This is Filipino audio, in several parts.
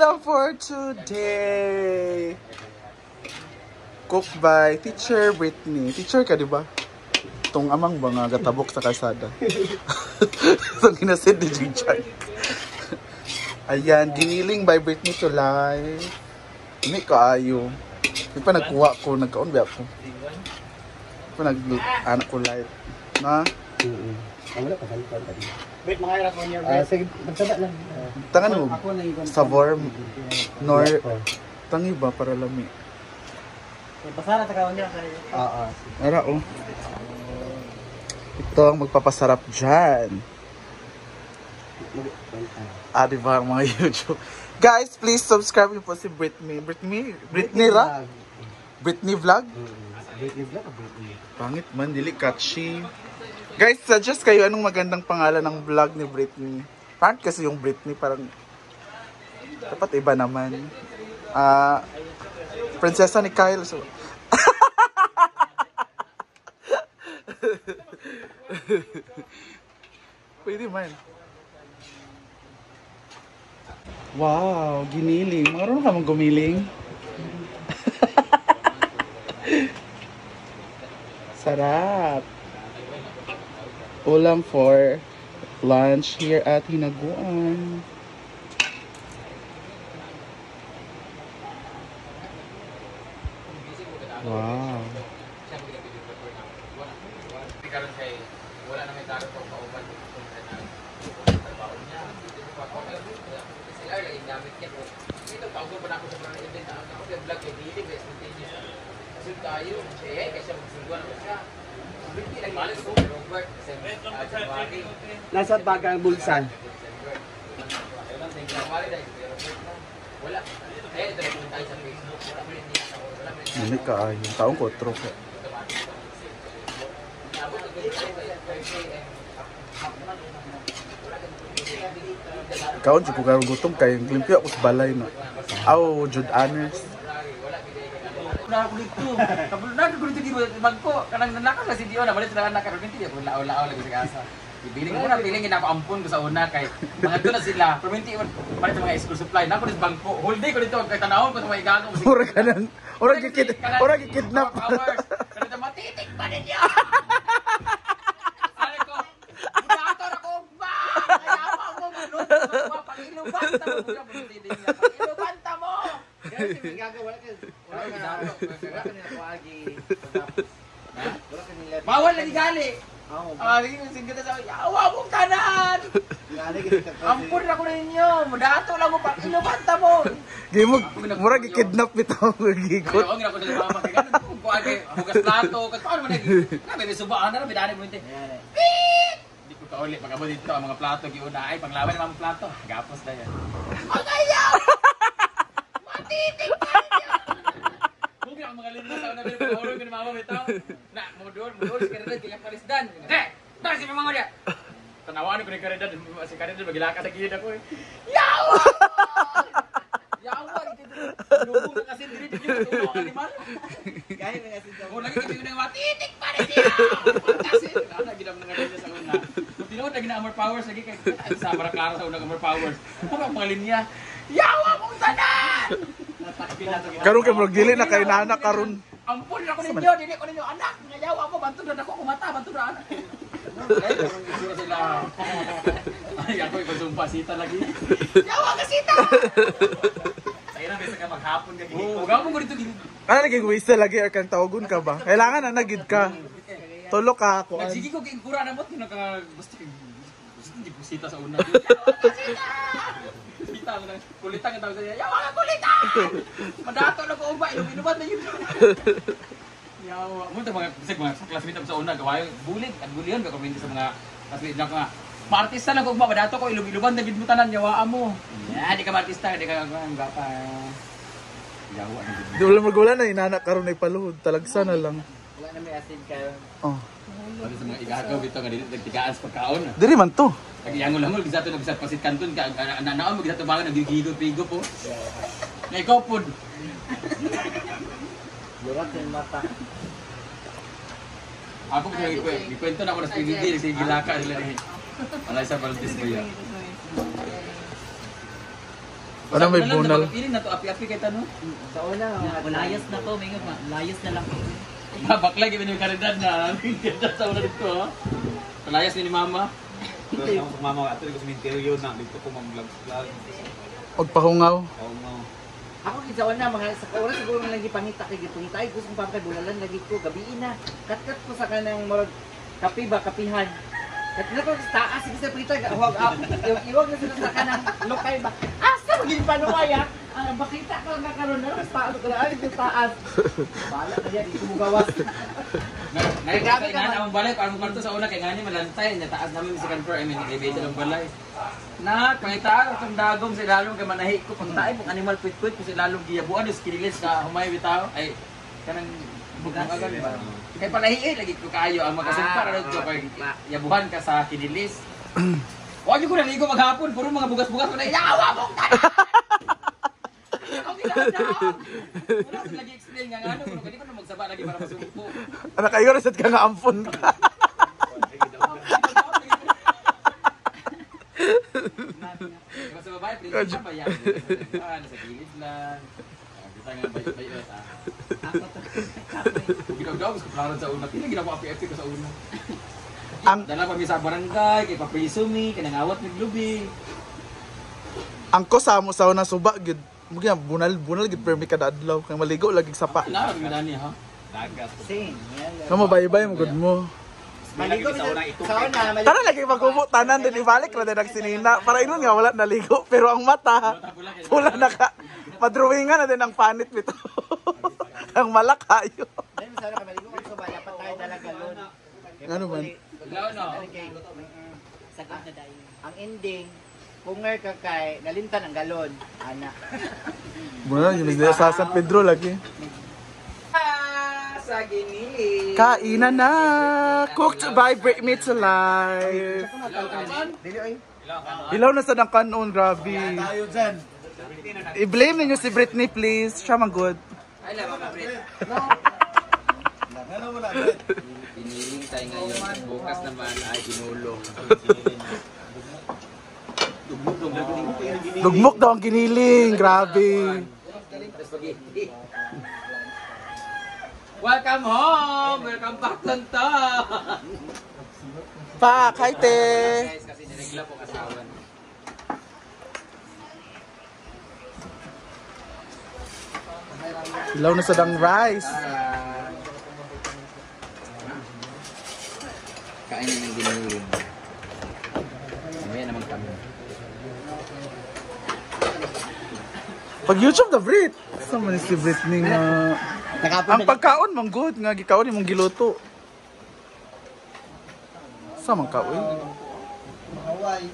ulam for today. Cook by Teacher Brittany. Teacher ka, di ba? Itong amang mga gatabok sa kalsada. Itong ginasid ni Jing-Chan. Ayan, giniling by Brittany Tulay. Hindi kaayo. Hindi pa nagkuha ko, nagkaon ba ako? Hindi pa nag-anak ko light. Na? Wala pa salita tadi. Wait, mga hirap mo niya. Sige, magsaba lang. Tangan mo, sabor, nor, tangi ba para lami? Pasara ta kaon niya. Oo. Ara, oh. Ito ang magpapasarap dyan. Diba ang mga YouTube. Guys, please subscribe niyo po si Brittany. Brittany ra? Brittany Vlog? Brittany Vlog o Brittany? Pangit man, dili catchy. Guys, suggest kayo anong magandang pangalan ng vlog ni Brittany. Pangit kasi yung Brittany, parang dapat iba naman. Prinsesa ni Kyle. So. Pwede man. Wow, giniling. Marunong ka mong gumiling? Sarap. Ulam for lunch here at Hinaguan. Wow. Nasa baga ang bulsa. Hindi ka yung taong ko tropa. Kaon jud ko karong gutom kay limpyo ako sa balay na. Aw, jud honors. Na ako dito. Kabulad ko dito di bangko. Kanang nanakaw sa CDO na balik sa anak ka perminti ko lao-lao lagi sa kasa. Ibiling ko na piling ako ampun ko sa una kay mga doon na sila. Perminti balik sa mga school supply. Nako dito bangko. Whole day ko dito kay tanawon ko sa mga igago. Ora ka nang ora gikidnap. Kanang matitik pa ninyo. Sabi ko, budator ako ba? Ayaw mo manod. Pag-iluban ta mo ka perminti niya. Pag-iluban ta mo. Kasi may gagawa ka. Wala ka nila ko agi. Bawal lagi gali. Lagi singkita sa yawa mong tanan. Ampun ako ninyo. Mudato lang mo pag inubanta mo. Gimog, mura gikidnap bitaw gigot. Ayaw nga ako sa mama kay ganun. Kung agi bugas plato, kasi paano man lagi. May subaan na bidani mo inte. Di ko kauli pagabo dito ang mga plato giuna ay panglawan ng mga plato. Gapos na yan. Magayaw. Matitik pa niya. Huwag ang mga linis sa una pero pag-hulog ko ni mama bitaw. Na, mudor si Karidad, kaya palisdan. Dahil si mama niya. Tanawanan ko ni Karidad, si Karidad magilaka sa gilid ako eh. Yawa! Yawa! Lubong na kasi dito yung animal. Kaya na kasi ito. Kung lagi kami yung matitik pa rin niya. Fantastic! Ano, ginam na nga rin sa una. Kung tinood na gina-amor powers lagi kay sa Barakara sa unang amor powers. Ano ang mga linya? Yawa mong tanan! Karon kay murag dili na kay nana karon. Ampun ako ninyo, dili ko ninyo anak. Ngayawa ako bantud na ako kumata, bantud na anak. Ay, ako ikonsumpa sita lagi. Yawa ka sita! Sa'yo na, bisa ka maghapon ka gini. Oo, gawin ko dito gini. Ano naging lagi or kang tawagon ka ba? Kailangan na nagid ka. Tulo ka ako. Nagsigi ko kay kura na mo, gusto hindi ko sita sa una. Yawa ka sita! Sita mo lang, kulitan ang tawag sa niya. Yawa ka kulitan! Madato na ko ba, inubat na yun. Yawa. Munta mga classmate sa una, gawayo bulig. At bulihan ka komento sa mga classmate na ka. Maartista lang ko ba, madato ko, iluban na gidmutanan, yawaan mo. Yeah, di ka maartista, di ka gapa. Yawa na gid. Di wala na inanak karon ay paluhod, talagsa na lang. Wala na may asin kayo. Oh. Ano sa mga igagaw bito nga dito nagtigaan sa pagkaon. Diri man to. Nagiyangol-angol gisato nagsat pasit kanton ka naon mo gisato bangon nagigigo-pigo po. Na ikaw pod. Burat sa mata. Ako gikwento na ako na sige gilaka sila ni. Alay sa Valdez ko yan. Ano may bunal? Feeling na to api-api kay tanong. Sa una, Layas na to, may layas na lang. Bakla gyud ni karidad na. Kita sa una dito ha. Palayas ni mama. Pero ako sa mama ato ko sa interior na dito ko mag-vlog. Og pahungaw. Oo mo. ako kita una, mga sa oras siguro nga lagi pangita kay gitungita. Ay, gusto kong pampay, bulalan lagi ko, gabiin na. Kat-kat ko sa kanang murag kape ba, kapihan. Kat-kat ko sa taas, sige sa prita, huwag iwag na sila sa kanang lokay ba. Asa, maging panuwaya. Bakita ko ang kakaroon na, paano ko na, ay, yung taas. Bahala ka yan, ito mo gawas. Nagkakita nga ang balay para mo kanto sa una kay ngani malantay na taas namin sa second floor I mean elevator ang balay. Na pangita ang dagom sa lalong kay manahi ko pang tae pang animal pit-pit ko sa lalong giyabuan is kinilis ka humay bitaw ay kanang bugas agad ba. Kay panahi lagi ko kayo ang magkasimpa ra dito kay yabuhan ka sa kinilis. Wa gyud ko naligo maghapon puro mga bugas-bugas na yawa mo. Wala ko lagi explain nga ano, pero kani ko na magsaba lagi para masumpo. Anak kayo reset ka nga ampon ka. Sa babae, prinsip pa yan. Sa gilid lang. Kita nga bayot-bayot ah. Ginaw-gaw, gusto ko sa una. Kaya ginawa ko api-api ko sa una. Dala pa mi sa barangay, kay papriso mi, kay nangawat mi lubi. Ang ko sa mo sa una suba gid. Mugya bunal gid permi kada adlaw kay maligo lagi sapa. Lara mi dani ha. Dagat. Same. Kamo bye-bye mo good mo. Maligo sa una, maligo. Tara lagi magkubo tanan din ibalik ra din nagsinina para inon nga wala naligo pero ang mata wala naka madrawingan na din ang panit bito. Ang malakayo. Dahil sana ka maligo kasi ba dapat tayo dalagalon. Ano man? Ilaw no. Sagad na dahil. Ang ending, punger ka kay nalimtan ang galon, ana. Bunal yung sa San Pedro lagi. Sa ginili. Kainan na! Cooked by Break Me to Life. Dili oy. Ilaw na sa ng kanon, grabe. Tayo dyan. I-blame ninyo si Britney, please. Siya man good. Ay la mga pre. Ano mo na, Brett? Piniling tayo ngayon. Bukas naman ay pinulo. Lugmok daw ang giniling, grabe. Spaghetti. Welcome home! Welcome back Tonton! Pa, kaite! Guys, kasi niregla po asawa niya. Ilaw na sa dang rice. Kainin ng giniling. Mamaya naman kami. Pag YouTube na Brit. Saan man si Britney nga... Ang pagkaon mong good nga gikaon imong giluto. Sa man ka oy? Hawaii.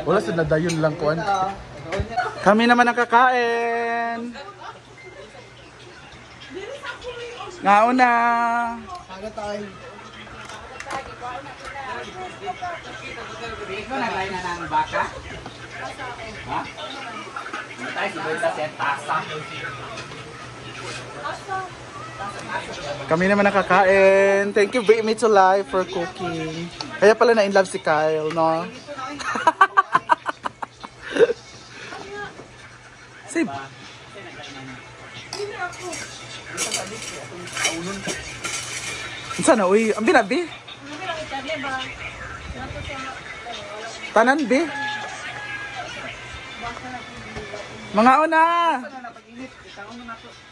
Wala sa nadayon lang kuan. Kami naman ang kakain. Ngauna. Aga tayo. Ikaw naglain na ng baka? Ha? Hindi tayo si Berta siya tasa. Kami naman ang kakain. Thank you Bring Me to Life for cooking. Kaya pala na in love si Kyle, no? Sib. Sana uy, ang binabi. Tanan bi. Mga una.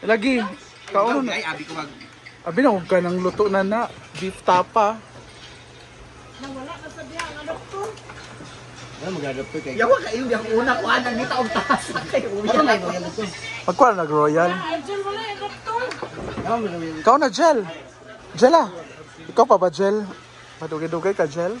Lagi. Kaon na. Ay, abi ko mag... Abi na huwag ka ng luto na na. Beef tapa. Ano mag-adapt kay? Yawa kayo, yung una ko anan ni taong taas. Ano na ito yan ito? Magkuha na nag-royal. Ano mo na Ikaw na, Jel. Jel ah. Ikaw pa ba, Jel? Madugay-dugay ka, Jel?